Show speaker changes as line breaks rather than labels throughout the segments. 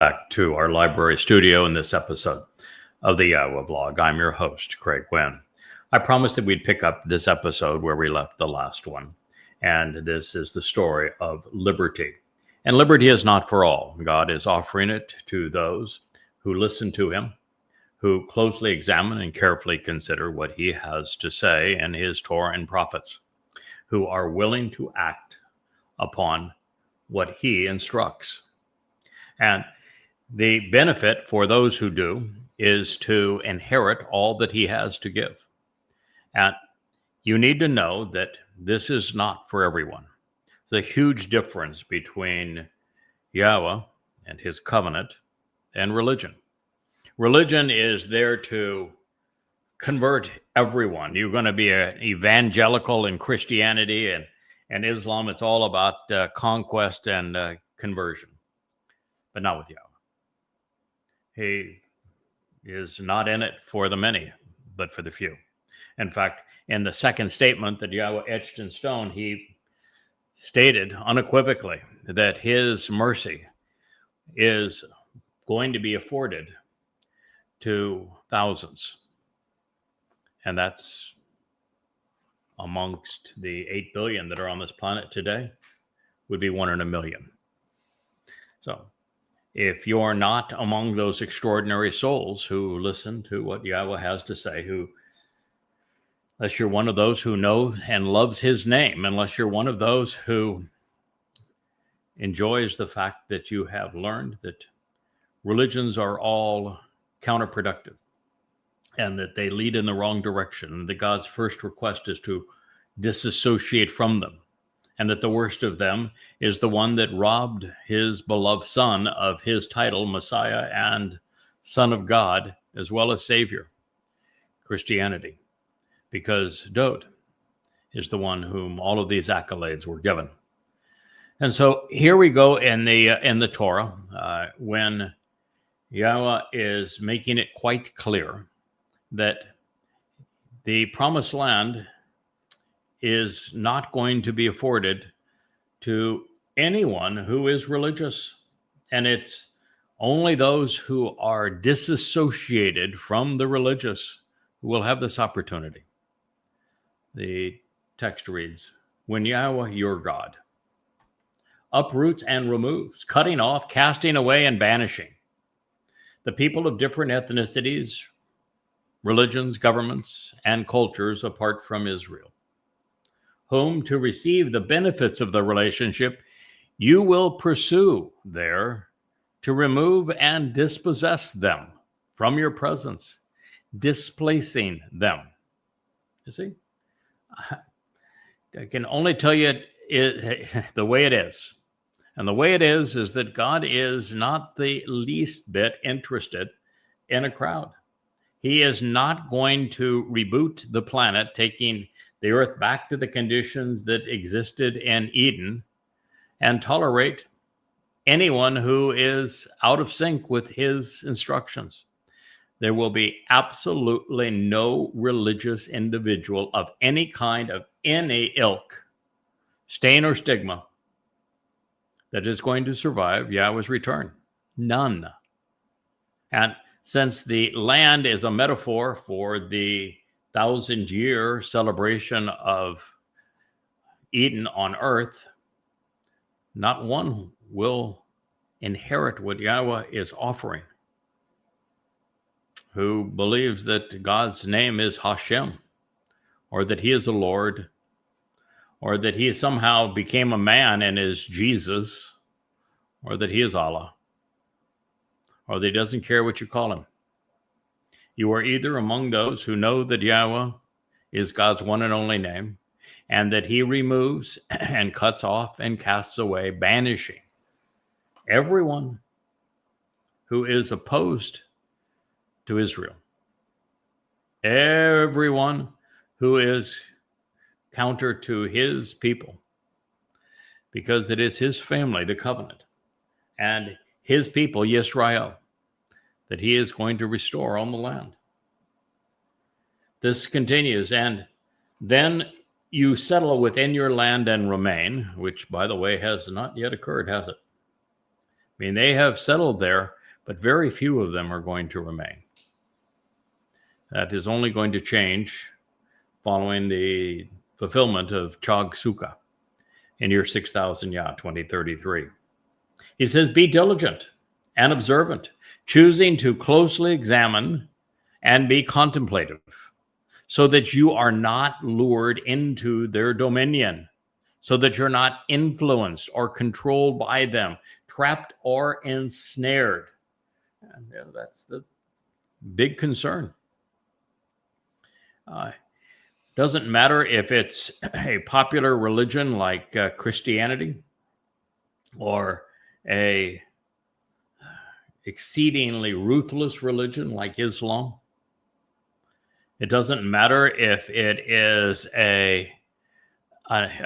back to our library studio in this episode of the Iowa Blog. I'm your host, Craig Wynn. I promised that we'd pick up this episode where we left the last one. And this is the story of liberty. And liberty is not for all. God is offering it to those who listen to him, who closely examine and carefully consider what he has to say in his Torah and prophets, who are willing to act upon what he instructs. And the benefit for those who do is to inherit all that he has to give. And you need to know that this is not for everyone. There's a huge difference between Yahweh and his covenant and religion. Religion is there to convert everyone. You're going to be an evangelical in Christianity and Islam. It's all about conquest and conversion, but not with Yahweh. He is not in it for the many, but for the few. In fact, in the second statement that Yahweh etched in stone, he stated unequivocally that his mercy is going to be afforded to thousands. And that's amongst the 8 billion that are on this planet today, would be 1 in a million. So if you're not among those extraordinary souls who listen to what Yahweh has to say, unless you're one of those who knows and loves his name, unless you're one of those who enjoys the fact that you have learned that religions are all counterproductive and that they lead in the wrong direction, and that God's first request is to disassociate from them, and that the worst of them is the one that robbed his beloved son of his title, Messiah and Son of God, as well as Savior, Christianity, because Dowd is the one whom all of these accolades were given. And so here we go in the Torah, when Yahweh is making it quite clear that the promised land is not going to be afforded to anyone who is religious. And it's only those who are disassociated from the religious who will have this opportunity. The text reads, "When Yahweh, your God, uproots and removes, cutting off, casting away, and banishing the people of different ethnicities, religions, governments, and cultures apart from Israel, whom to receive the benefits of the relationship you will pursue there, to remove and dispossess them from your presence, displacing them." You see? I can only tell you the way it is. And the way it is that God is not the least bit interested in a crowd. He is not going to reboot the planet, taking the earth back to the conditions that existed in Eden, and tolerate anyone who is out of sync with his instructions. There will be absolutely no religious individual of any kind, of any ilk, stain or stigma, that is going to survive Yahweh's return. None. And since the land is a metaphor for the 1,000-year celebration of Eden on earth, not one will inherit what Yahweh is offering, who believes that God's name is Hashem, or that he is the Lord, or that he somehow became a man and is Jesus, or that he is Allah, or that he doesn't care what you call him. You are either among those who know that Yahweh is God's one and only name, and that he removes and cuts off and casts away, banishing everyone who is opposed to Israel, everyone who is counter to his people, because it is his family, the covenant, and his people, Yisrael, that he is going to restore on the land. This continues, and then you settle within your land and remain, which, by the way, has not yet occurred, has it? mean, they have settled there, but very few of them are going to remain. That is only going to change following the fulfillment of Chag Sukha in year 6000 Ya, 2033. He says, be diligent and observant, choosing to closely examine and be contemplative, so that you are not lured into their dominion, so that you're not influenced or controlled by them, trapped or ensnared. And that's the big concern. Doesn't matter if it's a popular religion like Christianity or a exceedingly ruthless religion like Islam. It doesn't matter if it is a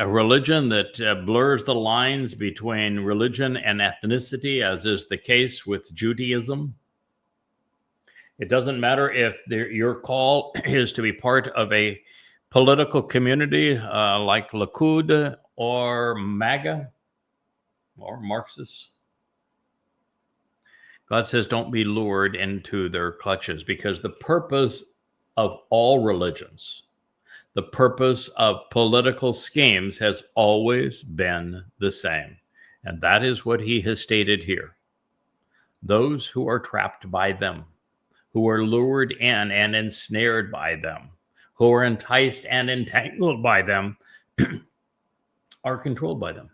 religion that blurs the lines between religion and ethnicity, as is the case with Judaism. It doesn't matter if your call is to be part of a political community like Likud or MAGA or Marxists. God says, don't be lured into their clutches, because the purpose of all religions, the purpose of political schemes has always been the same. And that is what he has stated here. Those who are trapped by them, who are lured in and ensnared by them, who are enticed and entangled by them, are controlled by them.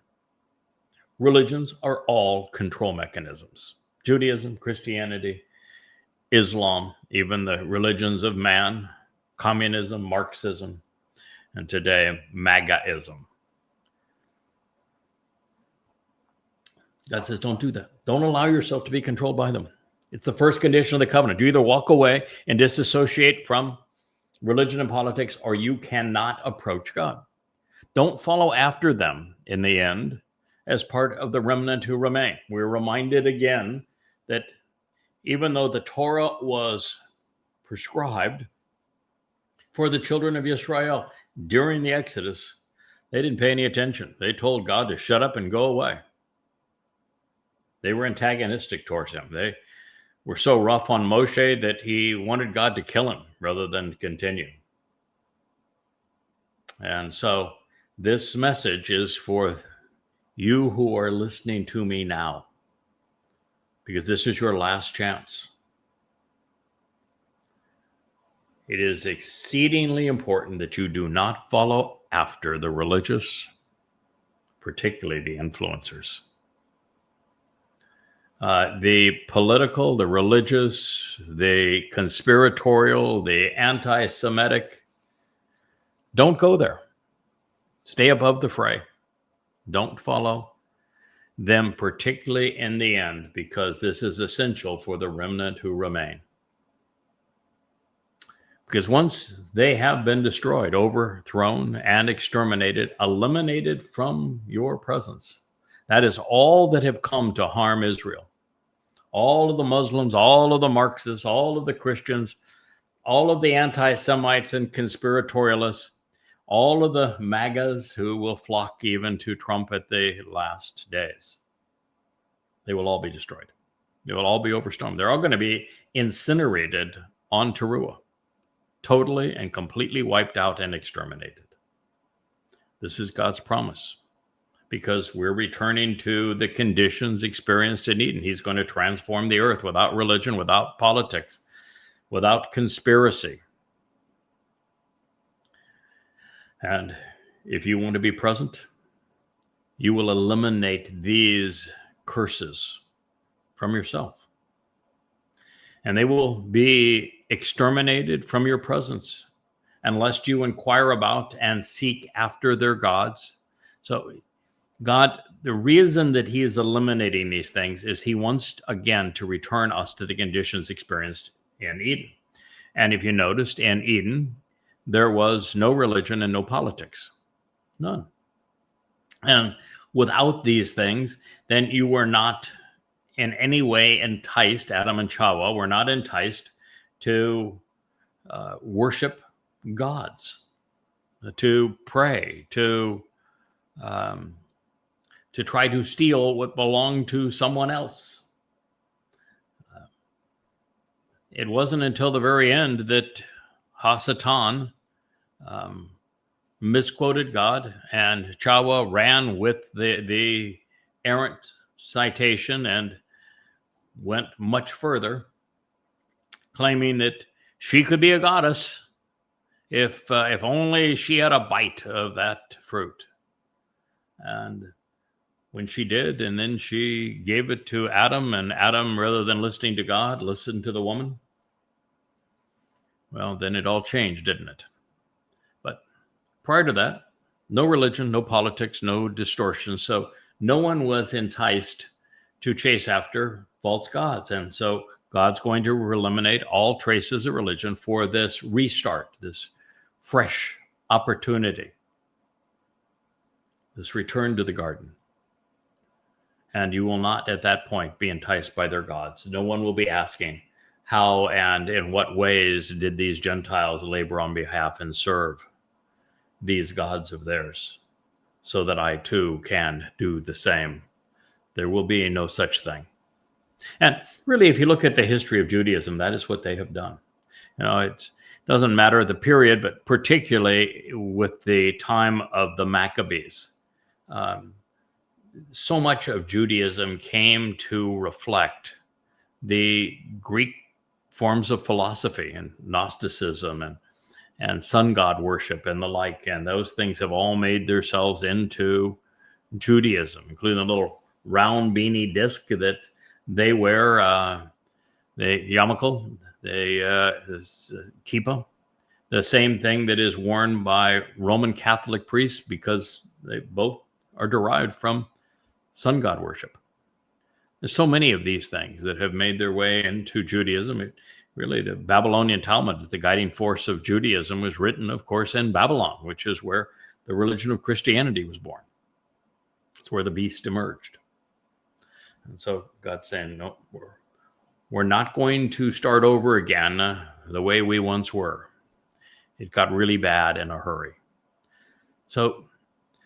Religions are all control mechanisms. Judaism, Christianity, Islam, even the religions of man, communism, Marxism, and today, MAGAism. God says, don't do that. Don't allow yourself to be controlled by them. It's the first condition of the covenant. You either walk away and disassociate from religion and politics, or you cannot approach God. Don't follow after them in the end as part of the remnant who remain. We're reminded again that even though the Torah was prescribed for the children of Israel during the Exodus, they didn't pay any attention. They told God to shut up and go away. They were antagonistic towards him. They were so rough on Moshe that he wanted God to kill him rather than continue. And so this message is for you who are listening to me now, because this is your last chance. It is exceedingly important that you do not follow after the religious, particularly the influencers. The political, the religious, the conspiratorial, the anti-Semitic, don't go there. Stay above the fray. Don't follow them, particularly in the end, because this is essential for the remnant who remain. Because once they have been destroyed, overthrown, and exterminated, eliminated from your presence, that is all that have come to harm Israel. All of the Muslims, all of the Marxists, all of the Christians, all of the anti-Semites and conspiratorialists, all of the MAGAs who will flock even to Trump at the last days. They will all be destroyed. They will all be overstormed. They're all going to be incinerated on Teruah, totally and completely wiped out and exterminated. This is God's promise, because we're returning to the conditions experienced in Eden. He's going to transform the earth without religion, without politics, without conspiracy. And if you want to be present, you will eliminate these curses from yourself. And they will be exterminated from your presence unless you inquire about and seek after their gods. So God, the reason that he is eliminating these things is he wants, again, to return us to the conditions experienced in Eden. And if you noticed, in Eden, there was no religion and no politics. None. And without these things, then you were not in any way enticed, Adam and Chava were not enticed to worship gods, to pray, to to try to steal what belonged to someone else. It wasn't until the very end that Hasatan misquoted God, and Chawa ran with the errant citation and went much further, claiming that she could be a goddess if only she had a bite of that fruit. And when she did, and then she gave it to Adam, and Adam, rather than listening to God, listened to the woman, well, then it all changed, didn't it? But prior to that, no religion, no politics, no distortion. So no one was enticed to chase after false gods. And so God's going to eliminate all traces of religion for this restart, this fresh opportunity, this return to the garden. And you will not at that point be enticed by their gods. No one will be asking, how and in what ways did these Gentiles labor on behalf and serve these gods of theirs, so that I too can do the same? There will be no such thing. And really, if you look at the history of Judaism, that is what they have done. It doesn't matter the period, but particularly with the time of the Maccabees. So much of Judaism came to reflect the Greek forms of philosophy and Gnosticism and sun god worship and the like. And those things have all made themselves into Judaism, including the little round beanie disc that they wear, the yarmulke, the kippah, the same thing that is worn by Roman Catholic priests, because they both are derived from sun god worship. There's so many of these things that have made their way into Judaism. Really, the Babylonian Talmud, the guiding force of Judaism, was written, of course, in Babylon, which is where the religion of Christianity was born. It's where the beast emerged. And so God's saying, no, we're not going to start over again the way we once were. It got really bad in a hurry. So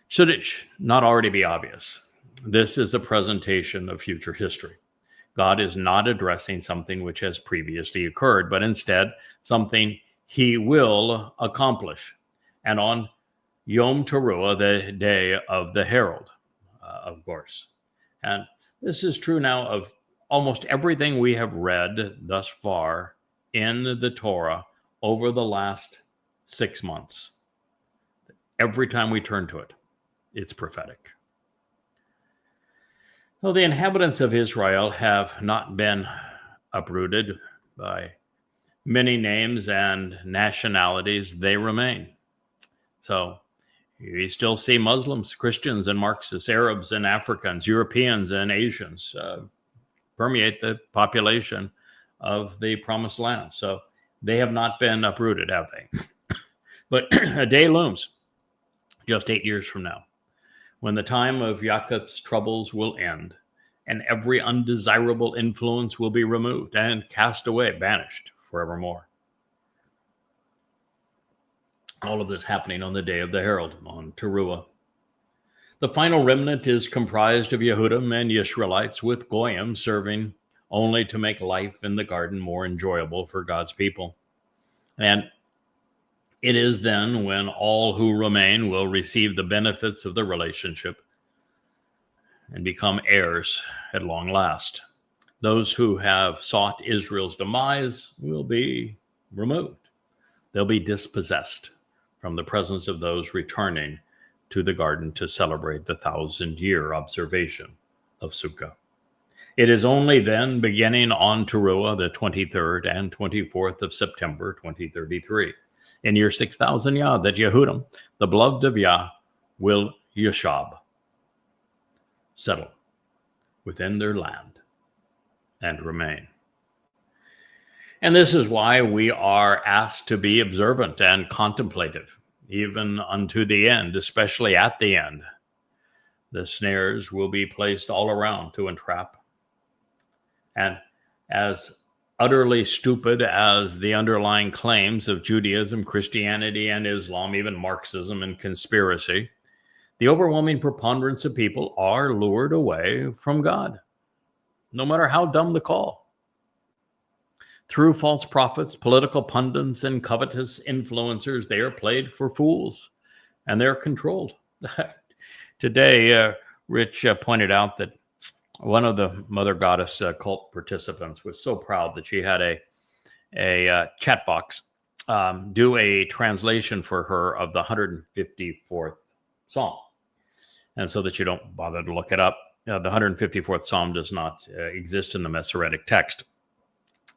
should it not already be obvious? This is a presentation of future history. God is not addressing something which has previously occurred, but instead something he will accomplish. And on Yom Teruah, the day of the herald, of course. And this is true now of almost everything we have read thus far in the Torah over the last 6 months. Every time we turn to it, it's prophetic. Well, the inhabitants of Israel have not been uprooted by many names and nationalities. They remain. So you still see Muslims, Christians, and Marxists, Arabs and Africans, Europeans and Asians permeate the population of the Promised Land. So they have not been uprooted, have they? But a day looms just 8 years from now, when the time of Jacob's troubles will end, and every undesirable influence will be removed and cast away, banished forevermore. All of this happening on the day of the herald, on Teruah. The final remnant is comprised of Yehudim and Yisraelites, with Goyim serving only to make life in the garden more enjoyable for God's people. And it is then when all who remain will receive the benefits of the relationship and become heirs at long last. Those who have sought Israel's demise will be removed. They'll be dispossessed from the presence of those returning to the garden to celebrate the 1,000-year observation of Sukkah. It is only then, beginning on Teruah, the 23rd and 24th of September, 2033, in year 6,000 Yah, that Yehudim, the beloved of Yah, will yeshab, settle within their land and remain. And this is why we are asked to be observant and contemplative, even unto the end, especially at the end. The snares will be placed all around to entrap. And as utterly stupid as the underlying claims of Judaism, Christianity, and Islam, even Marxism and conspiracy, The overwhelming preponderance of people are lured away from God, no matter how dumb the call. Through false prophets, political pundits, and covetous influencers, they are played for fools, and they're controlled. Today, Rich pointed out that one of the Mother Goddess cult participants was so proud that she had a chat box do a translation for her of the 154th Psalm. And so that you don't bother to look it up, the 154th Psalm does not exist in the Masoretic text.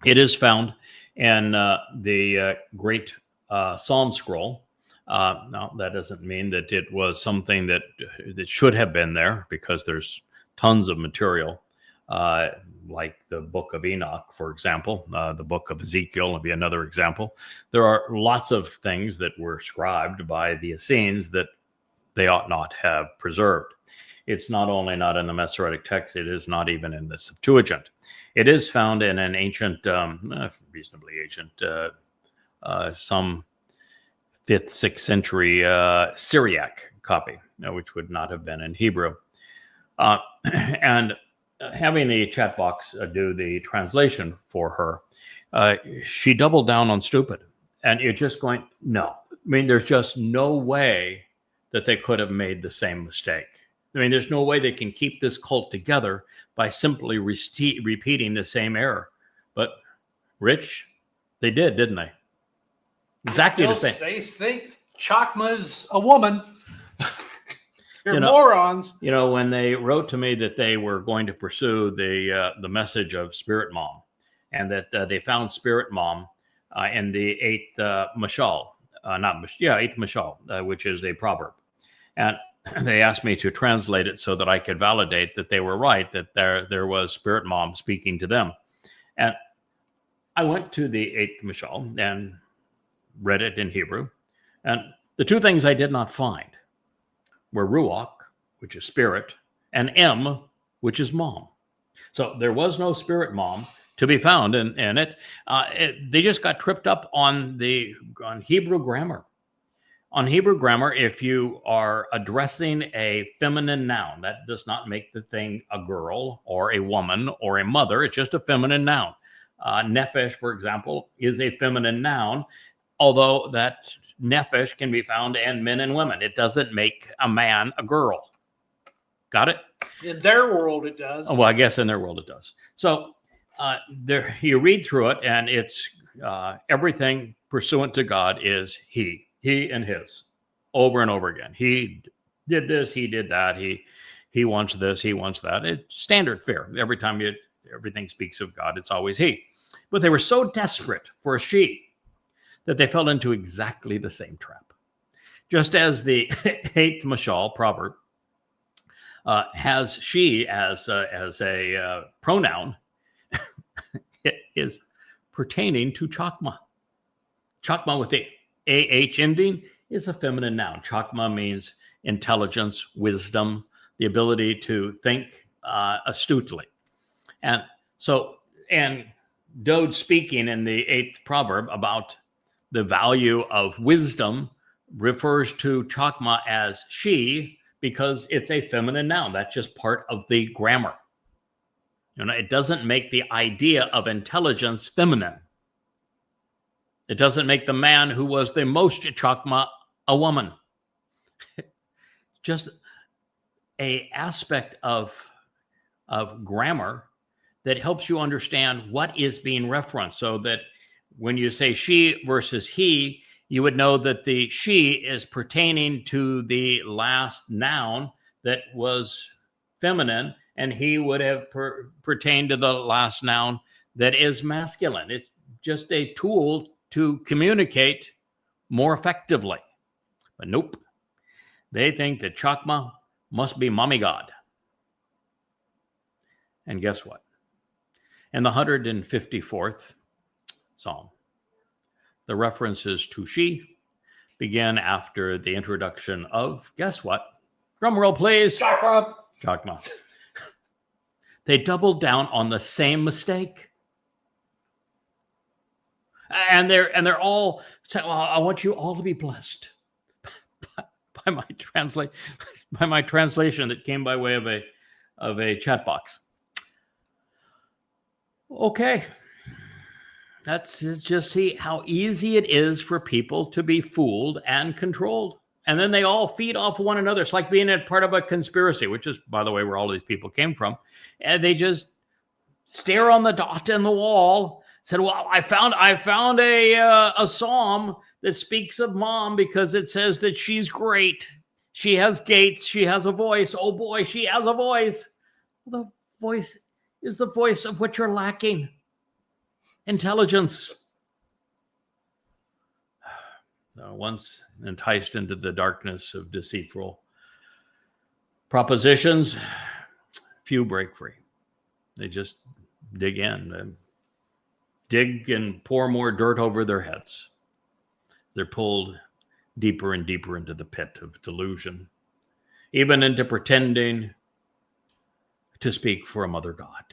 It is found in the Great Psalm Scroll. Now, that doesn't mean that it was something that should have been there, because there's tons of material, like the Book of Enoch, for example. The Book of Ezekiel would be another example. There are lots of things that were scribed by the Essenes that they ought not have preserved. It's not only not in the Masoretic text, it is not even in the Septuagint. It is found in an ancient, reasonably ancient, some 5th, 6th century Syriac copy, which would not have been in Hebrew. And having the chat box do the translation for her, she doubled down on stupid. And you're just going, no. I mean, there's just no way that they could have made the same mistake. I mean, there's no way they can keep this cult together by simply repeating the same error. But, Rich, they did, didn't they? Exactly the same.
They think Chokma's a woman. They're morons.
You know, when they wrote to me that they were going to pursue the message of Spirit Mom, and that they found Spirit Mom in the 8th Mashal, 8th Mashal, which is a proverb. And they asked me to translate it so that I could validate that they were right, that there was Spirit Mom speaking to them. And I went to the 8th Mashal and read it in Hebrew. And the two things I did not find were Ruach, which is spirit, and M, which is mom. So there was no Spirit Mom to be found in it. They just got tripped up on Hebrew grammar. On Hebrew grammar, if you are addressing a feminine noun, that does not make the thing a girl or a woman or a mother. It's just a feminine noun. Nephesh, for example, is a feminine noun, although that nephesh can be found in men and women. It doesn't make a man a girl. Got it?
In their world, it does.
Well, I guess in their world it does. So there, you read through it, and it's everything pursuant to God is he and his, over and over again. He did this, he did that, he wants this, he wants that. It's standard fare. Every time everything speaks of God, it's always he. But they were so desperate for a she that they fell into exactly the same trap. Just as the 8th Mashal proverb has she as a pronoun, it is pertaining to Chokma. Chokma with the AH ending is a feminine noun. Chokma means intelligence, wisdom, the ability to think astutely. And so, and Dode speaking in the 8th proverb about the value of wisdom refers to Chokma as she because it's a feminine noun. That's just part of the grammar. You know, it doesn't make the idea of intelligence feminine. It doesn't make the man who was the most Chokma a woman. Just an aspect of grammar that helps you understand what is being referenced, so that when you say she versus he, you would know that the she is pertaining to the last noun that was feminine, and he would have pertained to the last noun that is masculine. It's just a tool to communicate more effectively. But nope, they think that Chokma must be mommy God. And guess what? In the 154th Psalm, the references to she begin after the introduction of, guess what? Drum roll, please. Chokma. They doubled down on the same mistake. And they're all saying, well, I want you all to be blessed by my translation that came by way of a chat box. Okay. That's just see how easy it is for people to be fooled and controlled. And then they all feed off one another. It's like being a part of a conspiracy, which is, by the way, where all these people came from. And they just stare on the dot in the wall. Said, well, I found a psalm that speaks of mom because it says that she's great. She has gaits. She has a voice. Oh boy, she has a voice. The voice is the voice of what you're lacking. Intelligence. Once enticed into the darkness of deceitful propositions, few break free. They just dig in, dig and pour more dirt over their heads. They're pulled deeper and deeper into the pit of delusion, even into pretending to speak for a mother God.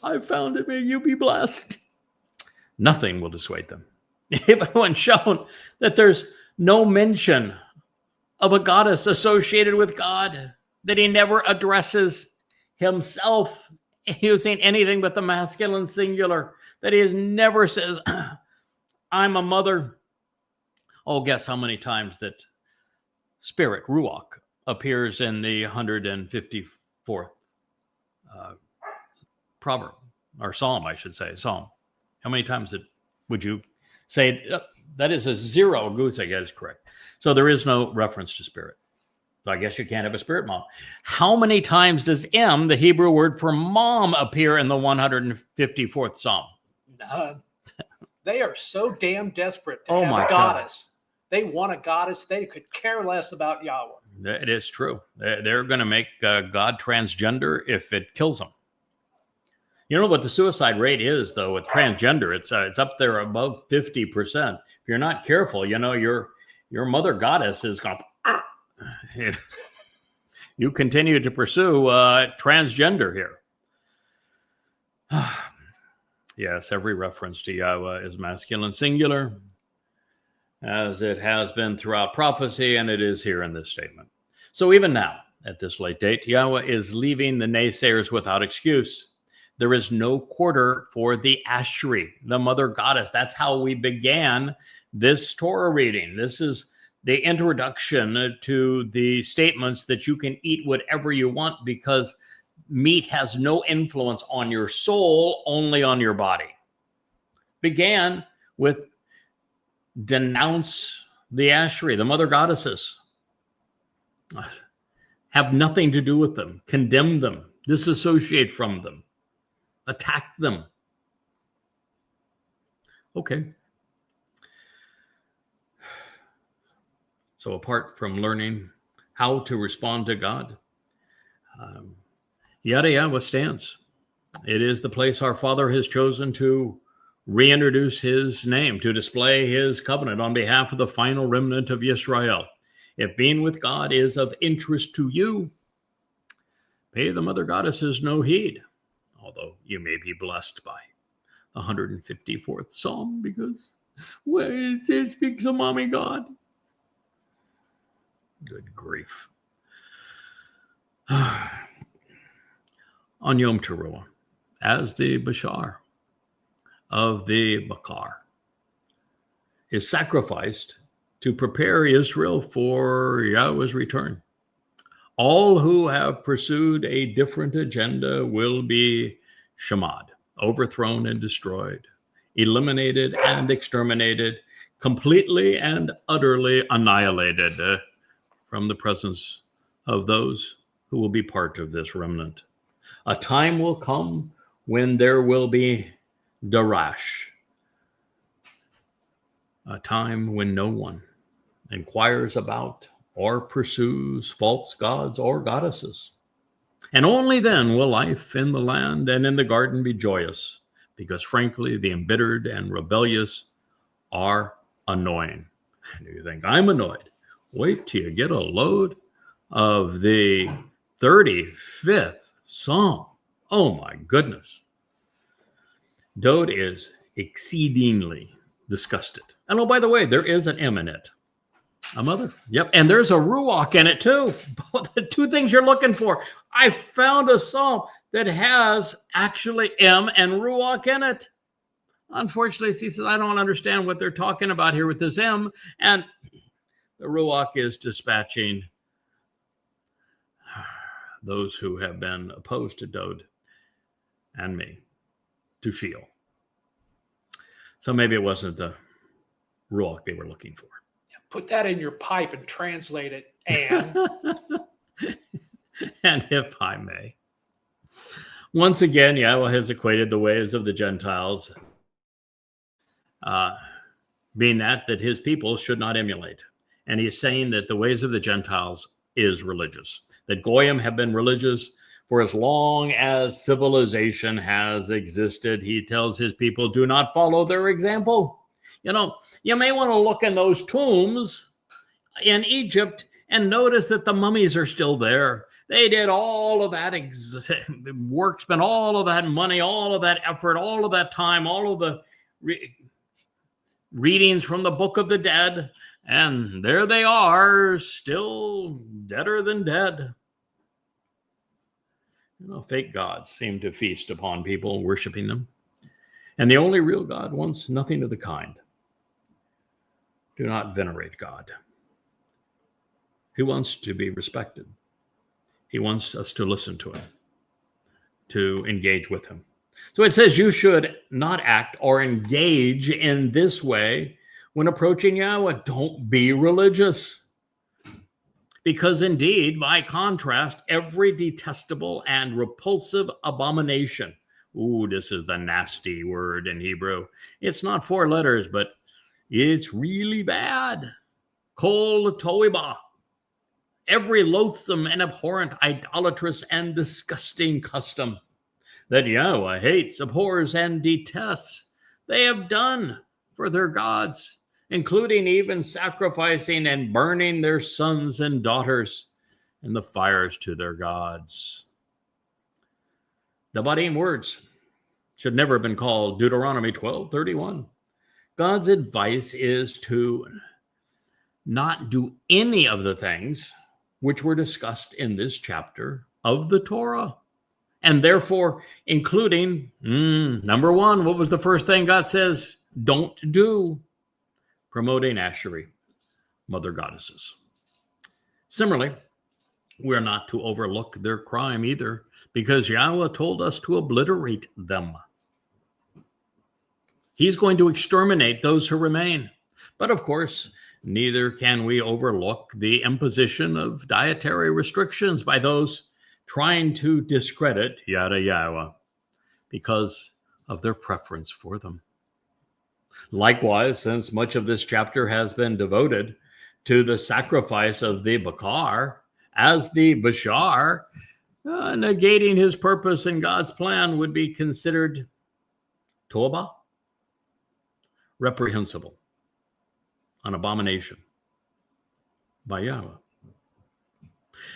I found it, may you be blessed. Nothing will dissuade them. Even when shown that there's no mention of a goddess associated with God, that he never addresses himself using anything but the masculine singular, that he never says, I'm a mother. Oh, guess how many times that spirit, Ruach, appears in the 154th proverb, or psalm, I should say, psalm. How many times would you say that is a zero? Goose, I guess, is correct. So there is no reference to spirit. So I guess you can't have a spirit mom. How many times does M, the Hebrew word for mom, appear in the 154th psalm?
None. They are so damn desperate to have a goddess. They want a goddess. They could care less about Yahweh.
It is true. They're going to make God transgender if it kills them. You know what the suicide rate is, though, with transgender? It's up there above 50%. If you're not careful, you know, your mother goddess is going to... You continue to pursue transgender here. Yes, every reference to Yahweh is masculine singular, as it has been throughout prophecy, and it is here in this statement. So even now, at this late date, Yahweh is leaving the naysayers without excuse. There is no quarter for the Ashri, the mother goddess. That's how we began this Torah reading. This is the introduction to the statements that you can eat whatever you want because meat has no influence on your soul, only on your body. Began with denounce the Ashri, the mother goddesses. Have nothing to do with them. Condemn them. Disassociate from them. Attack them. Okay. So apart from learning how to respond to God, Yahweh stands. It is the place our Father has chosen to reintroduce his name, to display his covenant on behalf of the final remnant of Israel. If being with God is of interest to you, pay the mother goddesses no heed, although you may be blessed by 154th Psalm because it speaks of mommy God. Good grief. On Yom Teruah, as the Bashar of the Bakar is sacrificed to prepare Israel for Yahweh's return. All who have pursued a different agenda will be shamad, overthrown and destroyed, eliminated and exterminated, completely and utterly annihilated from the presence of those who will be part of this remnant. A time will come when there will be darash, a time when no one inquires about or pursues false gods or goddesses. And only then will life in the land and in the garden be joyous, because frankly, the embittered and rebellious are annoying. And you think, I'm annoyed. Wait till you get a load of the 35th Psalm. Oh my goodness. Dode is exceedingly disgusted. And oh, by the way, there is an M in it. A mother. Yep. And there's a ruach in it too. The two things you're looking for. I found a psalm that has actually M and ruach in it. Unfortunately, he says, I don't understand what they're talking about here with this M. And the ruach is dispatching those who have been opposed to Dode and me to Sheol. So maybe it wasn't the ruach they were looking for.
Put that in your pipe and translate it. And
and if I may, once again, Yahweh has equated the ways of the Gentiles, being that his people should not emulate. And he's saying that the ways of the Gentiles is religious, that Goyim have been religious for as long as civilization has existed. He tells his people, do not follow their example. You know, you may want to look in those tombs in Egypt and notice that the mummies are still there. They did all of that work, spent all of that money, all of that effort, all of that time, all of the readings from the Book of the Dead. And there they are, still deader than dead. You know, fake gods seem to feast upon people worshiping them. And the only real God wants nothing of the kind. Do not venerate God. He wants to be respected. He wants us to listen to him, to engage with him. So it says you should not act or engage in this way when approaching Yahweh. Don't be religious. Because indeed, by contrast, every detestable and repulsive abomination. Ooh, this is the nasty word in Hebrew. It's not 4 letters, but it's really bad. Kol toiba. Every loathsome and abhorrent, idolatrous and disgusting custom that Yahweh hates, abhors, and detests, they have done for their gods, including even sacrificing and burning their sons and daughters in the fires to their gods. The Devarim words should never have been called Deuteronomy 12:31. God's advice is to not do any of the things which were discussed in this chapter of the Torah. And therefore, including, number 1, what was the first thing God says? Don't do. Promoting Ashery, mother goddesses. Similarly, we're not to overlook their crime either, because Yahweh told us to obliterate them. He's going to exterminate those who remain. But of course, neither can we overlook the imposition of dietary restrictions by those trying to discredit Yahweh because of their preference for them. Likewise, since much of this chapter has been devoted to the sacrifice of the Bakar as the Bashar, negating his purpose in God's plan would be considered Toba, reprehensible, an abomination by Yahweh.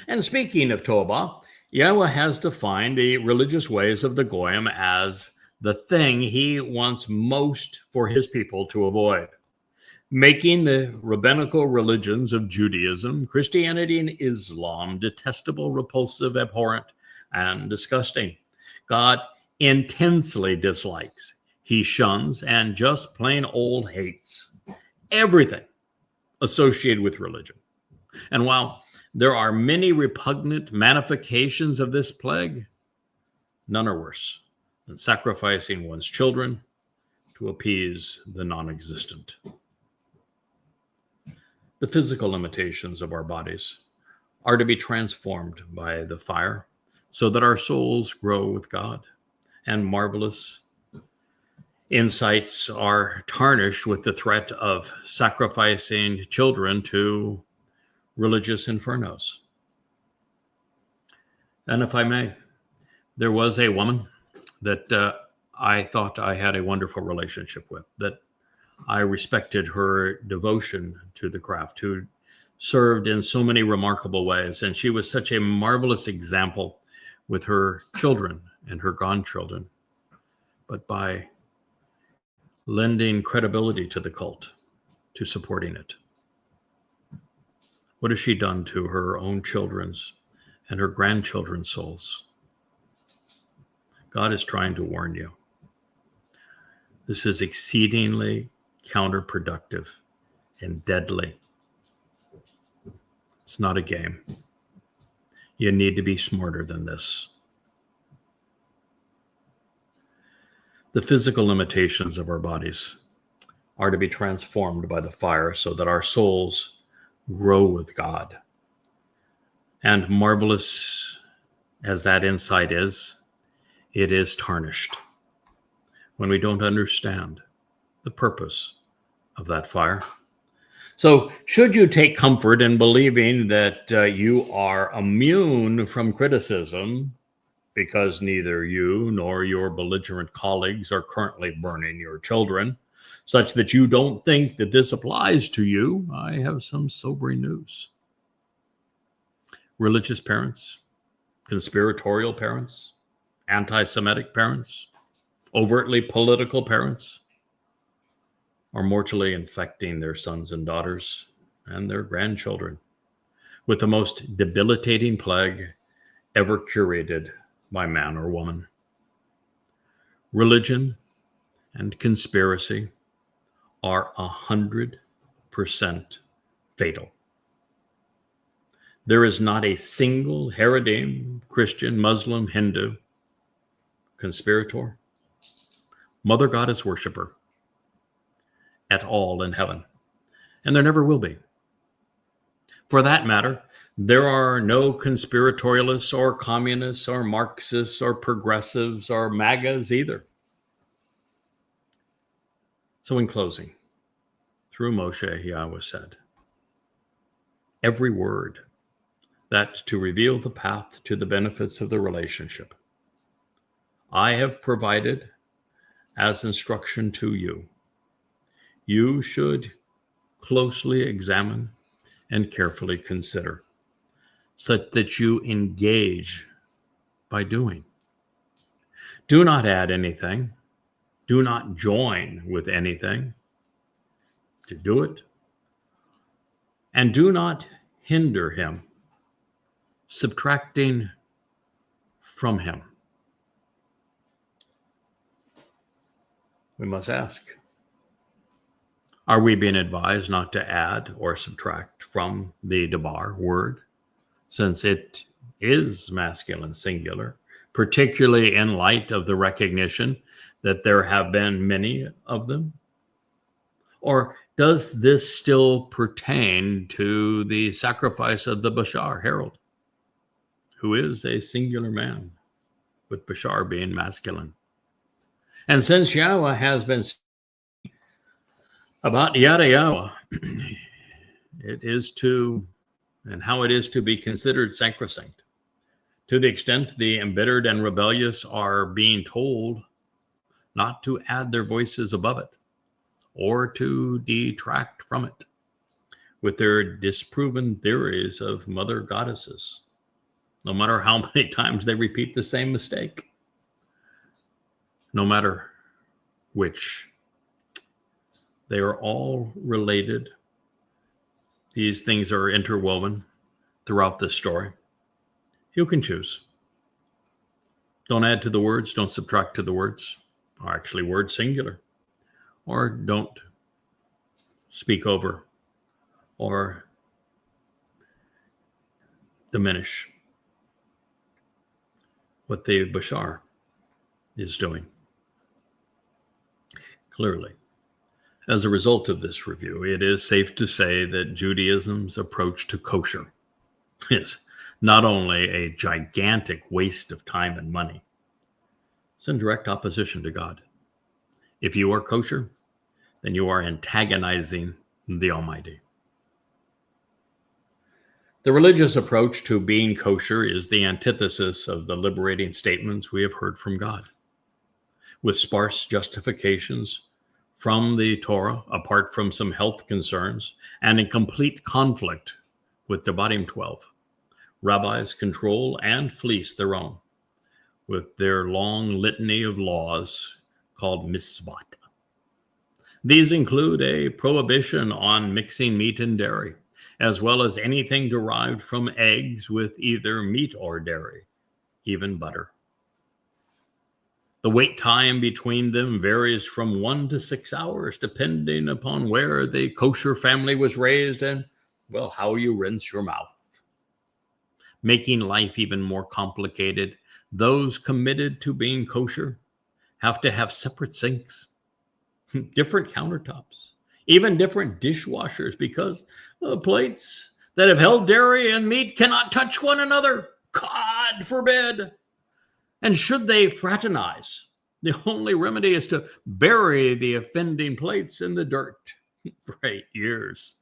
And speaking of Toba, Yahweh has defined the religious ways of the Goyim as the thing he wants most for his people to avoid, making the rabbinical religions of Judaism, Christianity, and Islam detestable, repulsive, abhorrent, and disgusting. God intensely dislikes, he shuns, and just plain old hates everything associated with religion. And while there are many repugnant manifestations of this plague, none are worse than sacrificing one's children to appease the non-existent. The physical limitations of our bodies are to be transformed by the fire so that our souls grow with God, and marvelous insights are tarnished with the threat of sacrificing children to religious infernos. And if I may, there was a woman that I thought I had a wonderful relationship with, that I respected her devotion to the craft, who served in so many remarkable ways. And she was such a marvelous example with her children and her grandchildren. But by lending credibility to the cult, to supporting it, What has she done to her own children's and her grandchildren's souls? God is trying to warn you. This is exceedingly counterproductive and deadly. It's not a game. You need to be smarter than this. The physical limitations of our bodies are to be transformed by the fire so that our souls grow with God. And marvelous as that insight is, it is tarnished when we don't understand the purpose of that fire. So should you take comfort in believing that you are immune from criticism because neither you nor your belligerent colleagues are currently burning your children, such that you don't think that this applies to you, I have some sobering news. Religious parents, conspiratorial parents, anti-Semitic parents, overtly political parents are mortally infecting their sons and daughters and their grandchildren with the most debilitating plague ever curated by man or woman. Religion and conspiracy are 100% fatal. There is not a single Haredim, Christian, Muslim, Hindu, conspirator, Mother Goddess worshiper at all in heaven. And there never will be. For that matter, there are no conspiratorialists or communists or Marxists or progressives or MAGAs either. So in closing, through Moshe, Yahweh said, every word that to reveal the path to the benefits of the relationship I have provided as instruction to you, you should closely examine and carefully consider, such that you engage by doing. Do not add anything. Do not join with anything. To do it. And do not hinder him, subtracting from him. We must ask, are we being advised not to add or subtract from the Debar word, since it is masculine singular, particularly in light of the recognition that there have been many of them? Or does this still pertain to the sacrifice of the Bashar herald, who is a singular man, with Bashar being masculine? And since Yahweh has been about Yada Yahweh, it is to, and how it is to be considered sacrosanct, to the extent the embittered and rebellious are being told not to add their voices above it or to detract from it with their disproven theories of mother goddesses, no matter how many times they repeat the same mistake. No matter which, they are all related. These things are interwoven throughout this story. You can choose. Don't add to the words, don't subtract to the words, or actually words singular, or don't speak over or diminish what the Bashar is doing. Clearly, as a result of this review, it is safe to say that Judaism's approach to kosher is not only a gigantic waste of time and money, it's in direct opposition to God. If you are kosher, then you are antagonizing the Almighty. The religious approach to being kosher is the antithesis of the liberating statements we have heard from God, with sparse justifications from the Torah, apart from some health concerns, and in complete conflict with Devarim 12. Rabbis control and fleece their own with their long litany of laws called mitzvot. These include a prohibition on mixing meat and dairy, as well as anything derived from eggs with either meat or dairy, even butter. The wait time between them varies from 1 to 6 hours, depending upon where the kosher family was raised and, well, how you rinse your mouth. Making life even more complicated, those committed to being kosher have to have separate sinks, different countertops, even different dishwashers, because plates that have held dairy and meat cannot touch one another. God forbid. And should they fraternize, the only remedy is to bury the offending plates in the dirt for 8 years,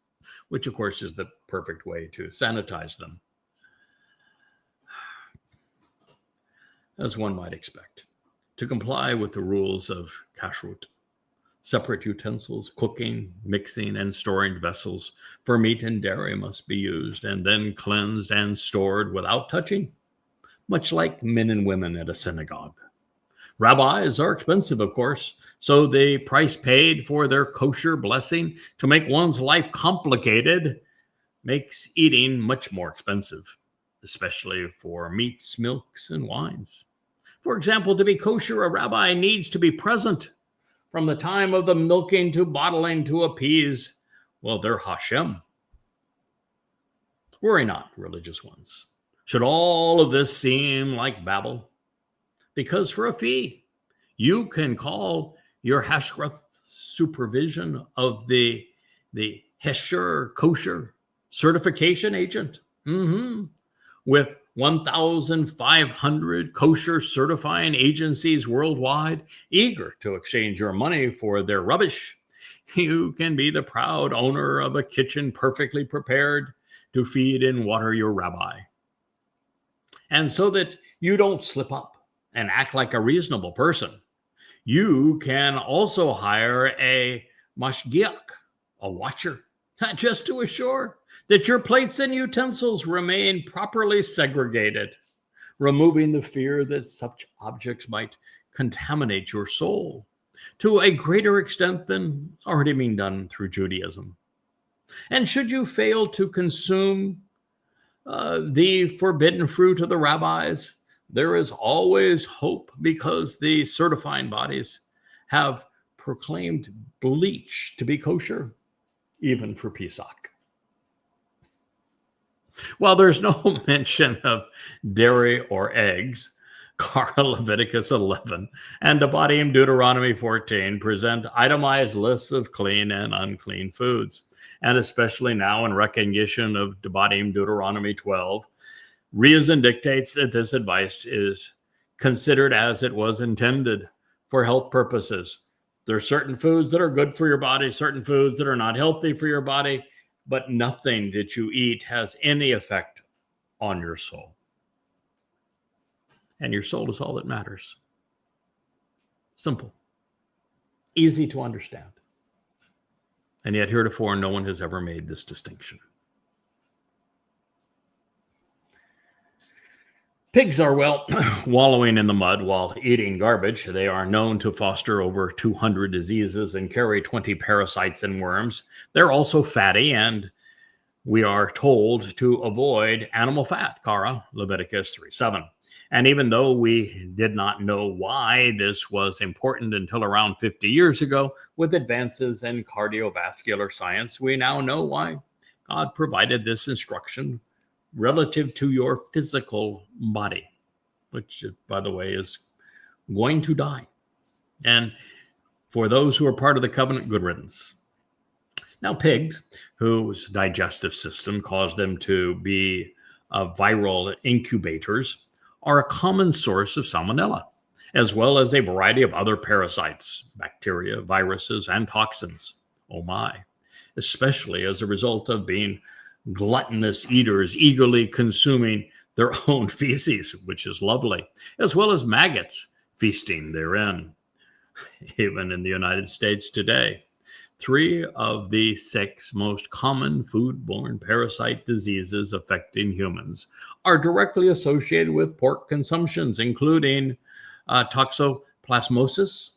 which of course is the perfect way to sanitize them. As one might expect, to comply with the rules of kashrut, separate utensils, cooking, mixing, and storing vessels for meat and dairy must be used and then cleansed and stored without touching, much like men and women at a synagogue. Rabbis are expensive, of course, so the price paid for their kosher blessing to make one's life complicated makes eating much more expensive, especially for meats, milks, and wines. For example, to be kosher, a rabbi needs to be present from the time of the milking to bottling to appease, well, their Hashem. Worry not, religious ones. Should all of this seem like babble? Because for a fee, you can call your Hashgrath supervision of the Hesher kosher certification agent with 1,500 kosher certifying agencies worldwide, eager to exchange your money for their rubbish. You can be the proud owner of a kitchen perfectly prepared to feed and water your rabbi. And so that you don't slip up and act like a reasonable person, you can also hire a mashgiach, a watcher, just to assure that your plates and utensils remain properly segregated, removing the fear that such objects might contaminate your soul to a greater extent than already being done through Judaism. And should you fail to consume the forbidden fruit of the rabbis, there is always hope, because the certifying bodies have proclaimed bleach to be kosher, even for Pesach. While there's no mention of dairy or eggs, Kara Leviticus 11 and Devarim Deuteronomy 14 present itemized lists of clean and unclean foods. And especially now, in recognition of Devarim Deuteronomy 12, reason dictates that this advice is considered as it was intended for health purposes. There are certain foods that are good for your body, certain foods that are not healthy for your body, but nothing that you eat has any effect on your soul. And your soul is all that matters. Simple. Easy to understand. And yet heretofore, no one has ever made this distinction. Pigs are, well, wallowing in the mud while eating garbage. They are known to foster over 200 diseases and carry 20 parasites and worms. They're also fatty, and we are told to avoid animal fat, Kara, Leviticus 3:7. And even though we did not know why this was important until around 50 years ago, with advances in cardiovascular science, we now know why God provided this instruction relative to your physical body, which, by the way, is going to die. And for those who are part of the covenant, good riddance. Now, pigs, whose digestive system caused them to be viral incubators, are a common source of salmonella, as well as a variety of other parasites, bacteria, viruses, and toxins. Oh my, especially as a result of being gluttonous eaters, eagerly consuming their own feces, which is lovely, as well as maggots feasting therein. Even in the United States today, 3 of the 6 most common foodborne parasite diseases affecting humans are directly associated with pork consumptions, including toxoplasmosis,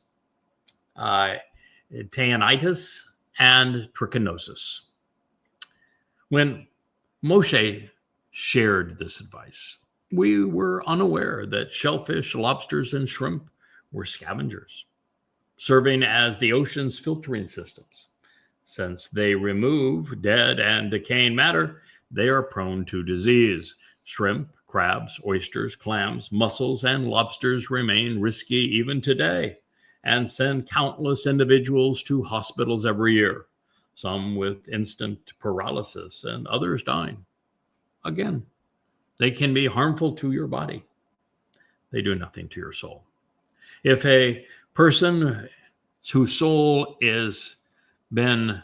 taenitis, and trichinosis. When Moshe shared this advice, we were unaware that shellfish, lobsters, and shrimp were scavengers, serving as the ocean's filtering systems. Since they remove dead and decaying matter, they are prone to disease. Shrimp, crabs, oysters, clams, mussels, and lobsters remain risky even today and send countless individuals to hospitals every year, some with instant paralysis and others dying. Again, they can be harmful to your body. They do nothing to your soul. If a person whose soul is been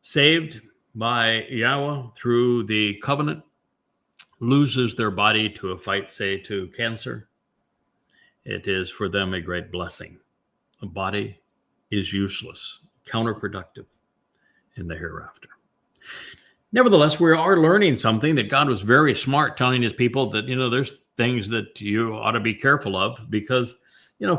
saved by Yahweh through the covenant loses their body to a fight, say, to cancer, it is for them a great blessing. A body is useless, counterproductive in the hereafter. Nevertheless, we are learning something that God was very smart telling his people that, there's things that you ought to be careful of because,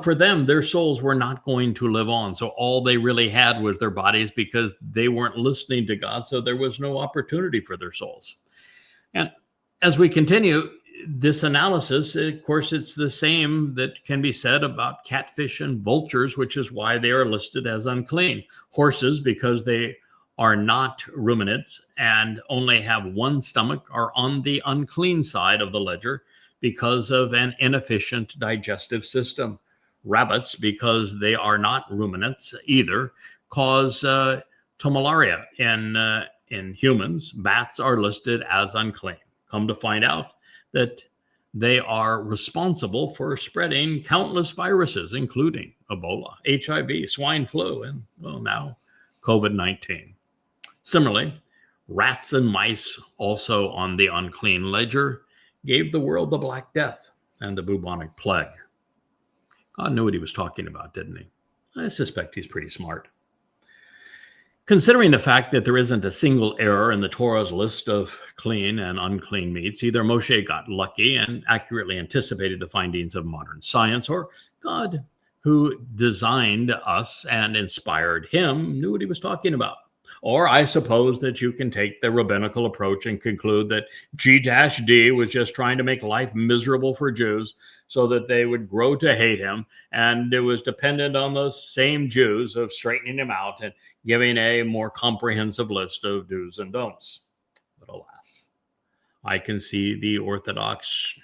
for them, their souls were not going to live on. So all they really had was their bodies because they weren't listening to God. So there was no opportunity for their souls. And as we continue this analysis, of course, it's the same that can be said about catfish and vultures, which is why they are listed as unclean. Horses, because they are not ruminants and only have one stomach, are on the unclean side of the ledger because of an inefficient digestive system. Rabbits, because they are not ruminants either, cause malaria in humans. Bats are listed as unclean. Come to find out that they are responsible for spreading countless viruses, including Ebola, HIV, swine flu, and, now COVID-19. Similarly, rats and mice, also on the unclean ledger, gave the world the Black Death and the bubonic plague. God knew what he was talking about, didn't he? I suspect he's pretty smart. Considering the fact that there isn't a single error in the Torah's list of clean and unclean meats, either Moshe got lucky and accurately anticipated the findings of modern science, or God, who designed us and inspired him, knew what he was talking about. Or I suppose that you can take the rabbinical approach and conclude that G-D was just trying to make life miserable for Jews so that they would grow to hate him. And it was dependent on those same Jews of straightening him out and giving a more comprehensive list of do's and don'ts. But alas, I can see the Orthodox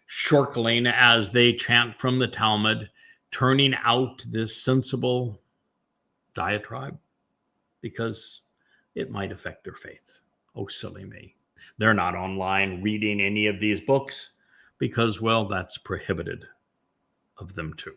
shorkling as they chant from the Talmud, turning out this sensible diatribe, because it might affect their faith. Oh, silly me. They're not online reading any of these books because, that's prohibited of them too.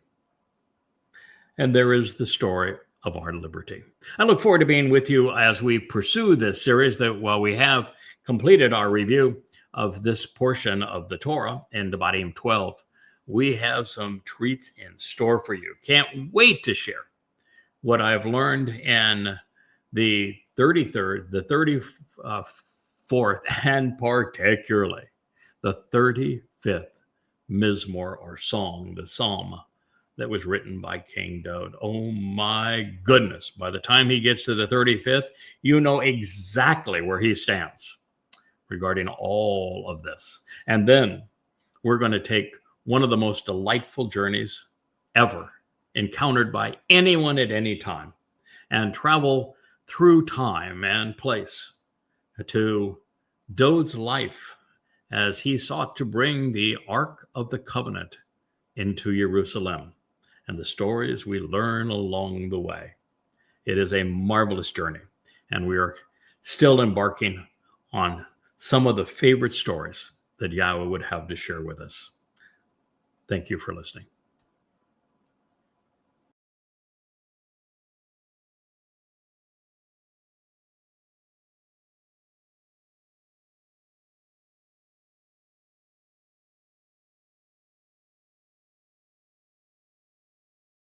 And there is the story of our liberty. I look forward to being with you as we pursue this series that while we have completed our review of this portion of the Torah in Devarim 12, we have some treats in store for you. Can't wait to share what I've learned in the 33rd, the 34th, and particularly the 35th Mizmor or song, the psalm that was written by King David. Oh my goodness. By the time he gets to the 35th, you know exactly where he stands regarding all of this. And then we're going to take one of the most delightful journeys ever encountered by anyone at any time and travel through time and place to David's life as he sought to bring the Ark of the Covenant into Jerusalem and the stories we learn along the way. It is a marvelous journey, and we are still embarking on some of the favorite stories that Yahweh would have to share with us. Thank you for listening.